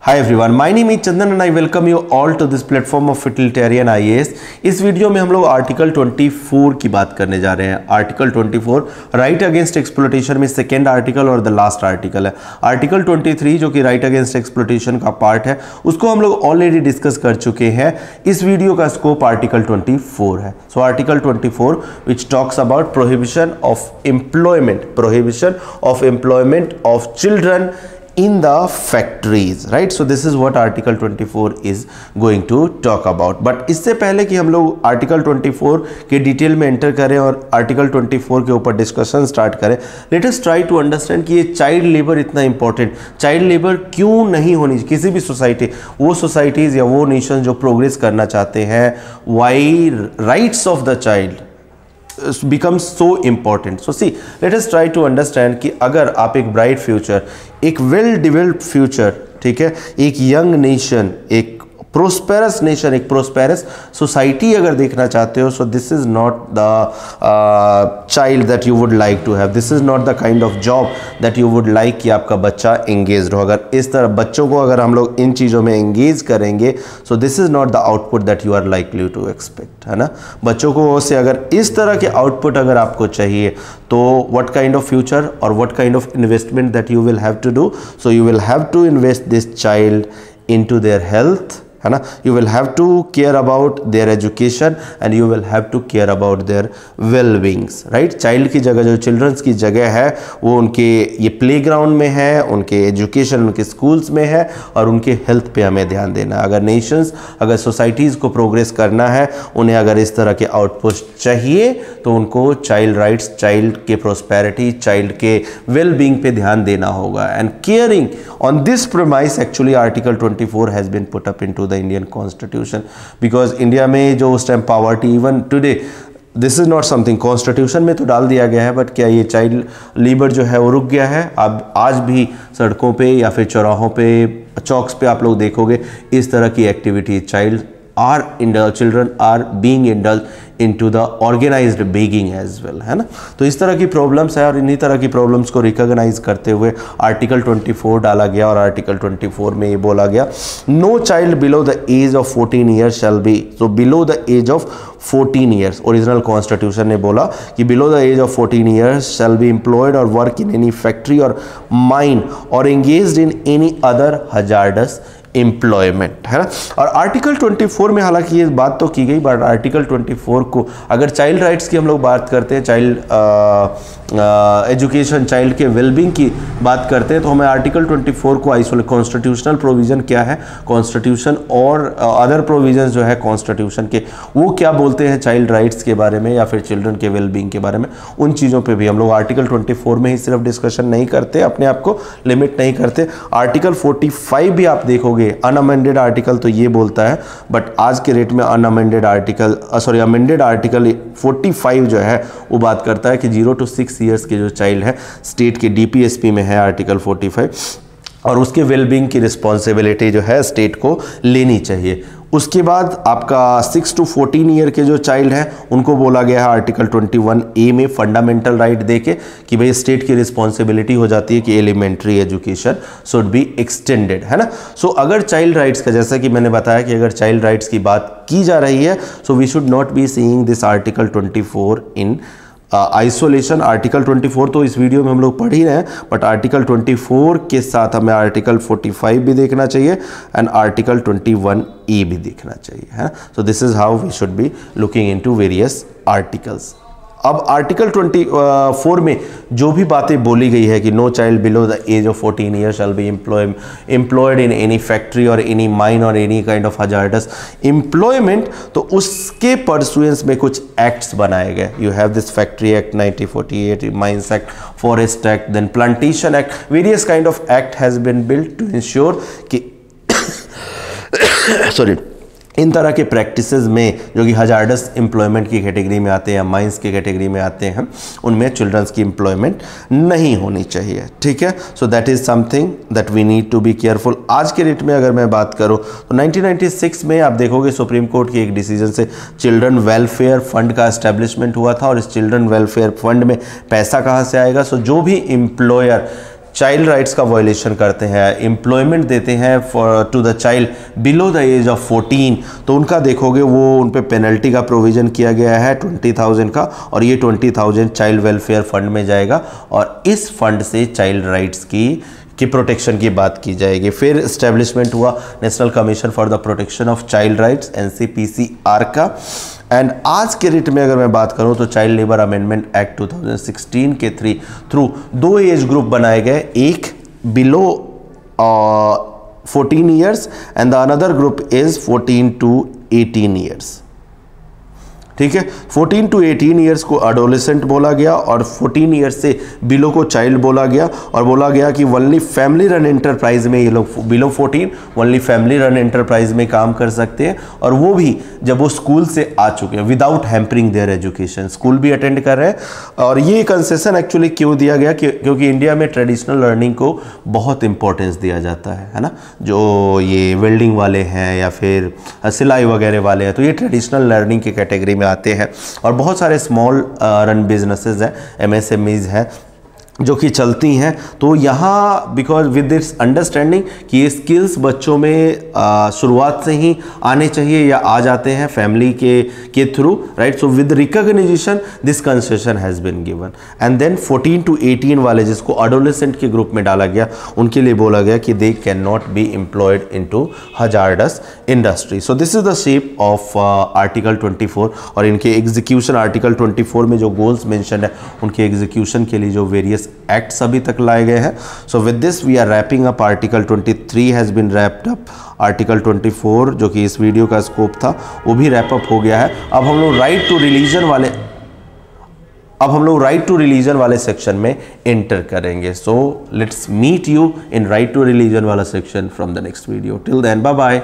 Hi everyone, my name is Chandan and I welcome you all to this platform of fitliterian IAS. इस video में हम लोग article 24 की बात करने जा रहे हैं। आर्टिकल 24 राइट अगेंस्ट एक्सप्लॉयटेशन में सेकेंड आर्टिकल और द लास्ट आर्टिकल है। आर्टिकल 23 जो कि राइट अगेंस्ट एक्सप्लॉयटेशन का पार्ट है उसको हम लोग ऑलरेडी डिस्कस कर चुके हैं। इस वीडियो का स्कोप आर्टिकल 24 है। So article 24 which talks about prohibition of employment of children in the factories, right? So this is what article 24 is going to talk about. But इससे पहले कि हम लोग आर्टिकल 24 के डिटेल में एंटर करें और आर्टिकल 24 के ऊपर डिस्कशन स्टार्ट करें, let us try to understand कि ये चाइल्ड लेबर इतना इंपॉर्टेंट, चाइल्ड लेबर क्यों नहीं होनी चाहिए किसी भी सोसाइटी, वो सोसाइटीज़ या वो नेशन जो प्रोग्रेस करना चाहते हैं, why rights of the child becomes so important. So see, let us try to understand कि अगर आप एक ब्राइट फ्यूचर, एक वेल डेवलप्ड फ्यूचर, ठीक है, एक यंग नेशन, एक प्रोस्पेरस नेशन, एक प्रोस्पेरस सोसाइटी अगर देखना चाहते हो, so this is not the child that you would like to have, this is not the kind of job that you would like कि आपका बच्चा एंगेज हो। अगर इस तरह बच्चों को अगर हम लोग इन चीज़ों में एंगेज करेंगे, so this is not the output that you are likely to expect, है ना। बच्चों को से अगर इस तरह के आउटपुट अगर आपको चाहिए, तो व्हाट काइंड ऑफ फ्यूचर और what kind of investment that you will have to do, so you will have to invest this child into their health, है ना। You will have to care about their education and you will have to care about their well beings, right. Child की जगह, जो children's की जगह है, वो उनके ये प्ले ग्राउंड में है, उनके एजुकेशन उनके स्कूल्स में है, और उनके हेल्थ पे हमें ध्यान देना है। अगर नेशंस, अगर सोसाइटीज़ को प्रोग्रेस करना है, उन्हें अगर इस तरह के आउटपुट चाहिए, तो उनको चाइल्ड राइट्स, चाइल्ड के प्रोस्पेरिटी, चाइल्ड के वेल बींग पे ध्यान देना होगा। And caring on this premise actually article 24 has been put up into Indian constitution, because India में जो उस time poverty, even today this is not something constitution में तो डाल दिया गया है, बट क्या ये चाइल्ड लेबर जो है वो रुक गया है? अब आज भी सड़कों पे या फिर चौराहों पे, चौक्स पे आप लोग देखोगे इस तरह की activity, children are being indulged into the organized begging as well, है ना। तो इस तरह की प्रॉब्लम्स है और इन्हीं तरह की प्रॉब्लम्स को रिकॉग्नाइज करते हुए आर्टिकल 24 डाला गया। और आर्टिकल 24 में ये बोला गया, no child below the age of 14 years shall be, so below the age of 14 years, original constitution ने बोला कि below the age of 14 years shall be employed और वर्क इन एनी फैक्ट्री और माइन और engaged in any other hazardous employment, है ना। और article 24 में हालांकि ये बात तो की गई, बट आर्टिकल 24 को अगर चाइल्ड राइट्स की हम लोग बात करते हैं, चाइल्ड एजुकेशन, चाइल्ड के वेलबींग की बात करते हैं, तो हमें आर्टिकल 24 को आइसोलेट, कॉन्स्टिट्यूशनल प्रोविज़न क्या है, कॉन्स्टिट्यूशन और अदर प्रोविजंस जो है कॉन्स्टिट्यूशन के, वो क्या बोलते हैं चाइल्ड राइट्स के बारे में या फिर चिल्ड्रन के वेलबींग के बारे में, उन चीज़ों पे भी हम लोग आर्टिकल 24 में ही सिर्फ डिस्कशन नहीं करते, अपने आप को लिमिट नहीं करते। आर्टिकल 45 भी आप देखोगे, अनअमेंडेड आर्टिकल तो ये बोलता है, बट आज के रेट में अनअमेंडेड आर्टिकल, अमेंडेड आर्टिकल 45 जो है वो बात करता है कि 0 to 6 ईयर्स के जो चाइल्ड है स्टेट के डीपीएसपी में है आर्टिकल 45, और उसके वेलबींग की रिस्पॉन्सिबिलिटी जो है स्टेट को लेनी चाहिए। उसके बाद आपका 6 to 14 ईयर के जो चाइल्ड हैं उनको बोला गया है आर्टिकल 21A में फंडामेंटल राइट देके कि भाई स्टेट की रिस्पॉन्सिबिलिटी हो जाती है कि elementary education should be extended, है ना। सो अगर चाइल्ड राइट्स का, जैसा कि मैंने बताया कि अगर चाइल्ड राइट्स की बात की जा रही है, so we should not be seeing this article 24 in isolation. Article 24 तो इस वीडियो में हम लोग पढ़ ही रहे हैं, बट आर्टिकल 24 के साथ हमें आर्टिकल 45 भी देखना चाहिए एंड आर्टिकल 21E भी देखना चाहिए, है। So this is how we should be looking into various articles. अब आर्टिकल 24 में जो भी बातें बोली गई है कि no child below the age of 14 year shall be employed in any factory और एनी माइन और any kind of hazardous employment, तो उसके परसुएंस में कुछ एक्ट्स बनाए गए। You have this factory act 1948, mines act, forest act, then plantation act, various kind of act has been built to ensure कि sorry, इन तरह के प्रैक्टिसेस में जो कि हजार्डस एम्प्लॉयमेंट की कैटेगरी में आते हैं या माइंस की कैटेगरी में आते हैं, उनमें चिल्ड्रंस की एम्प्लॉयमेंट नहीं होनी चाहिए, ठीक है। So that is something that we need to be careful. आज के डेट में अगर मैं बात करूं तो 1996 में आप देखोगे सुप्रीम कोर्ट के एक डिसीजन से चिल्ड्रन वेलफेयर फंड का एस्टेब्लिशमेंट हुआ था, और इस चिल्ड्रन वेलफेयर फंड में पैसा कहाँ से आएगा? सो जो भी एम्प्लॉयर चाइल्ड राइट्स का वायलेशन करते हैं, एम्प्लॉयमेंट देते हैं for to the child below the age of 14, तो उनका देखोगे वो उन पे पेनल्टी का प्रोविज़न किया गया है 20,000 का, और ये 20,000 चाइल्ड वेलफेयर फंड में जाएगा और इस फंड से चाइल्ड राइट्स की प्रोटेक्शन की बात की जाएगी। फिर इस्टेब्लिशमेंट हुआ national commission for the protection of child rights NCPCR का। एंड आज के डेट में अगर मैं बात करूं तो चाइल्ड लेबर अमेंडमेंट एक्ट 2016 के थ्रू 2 एज ग्रुप बनाए गए, एक below 14 years and the another group is 14 to 18 years. ठीक है, 14 to 18 ईयर्स को एडोलेसेंट बोला गया और 14 ईयर्स से बिलो को चाइल्ड बोला गया, और बोला गया कि ओनली फैमिली रन एंटरप्राइज में ये लोग below 14 only family run enterprise में काम कर सकते हैं, और वो भी जब वो स्कूल से आ चुके हैं without hampering there education, school भी अटेंड कर रहे हैं। और ये कंसेशन एक्चुअली क्यों दिया गया, क्योंकि इंडिया में ट्रेडिशनल लर्निंग को बहुत इंपॉर्टेंस दिया जाता है ना, जो ये वेल्डिंग वाले हैं या फिर सिलाई वगैरह वाले हैं, तो ये ट्रेडिशनल लर्निंग की कैटेगरी में आते हैं। और बहुत सारे स्मॉल रन बिजनेसेस हैं, MSMEs हैं जो कि चलती हैं। तो यहाँ बिकॉज विद दिस अंडरस्टैंडिंग कि ये स्किल्स बच्चों में शुरुआत से ही आने चाहिए या आ जाते हैं फैमिली के through, right. So with recognition this concession has been given. And then 14 to 18 वाले जिसको एडोलेसेंट के ग्रुप में डाला गया, उनके लिए बोला गया कि they can not be employed into hazardous industry. So this is the shape of article 24 और इनके एग्जीक्यूशन आर्टिकल 24 में जो गोल्स मेंशन है उनके एग्जीक्यूशन के लिए जो वेरियस एक्ट्स अभी तक लाए गए हैं। So with this we are wrapping up article 23 has been wrapped up. Article 24 जो कि इस वीडियो का स्कोप था वो भी रैप अप हो गया है। अब हम लोग राइट टू रिलीजन वाले सेक्शन में एंटर करेंगे। So let's meet you in right to religion वाला section from the next video. Till then bye bye.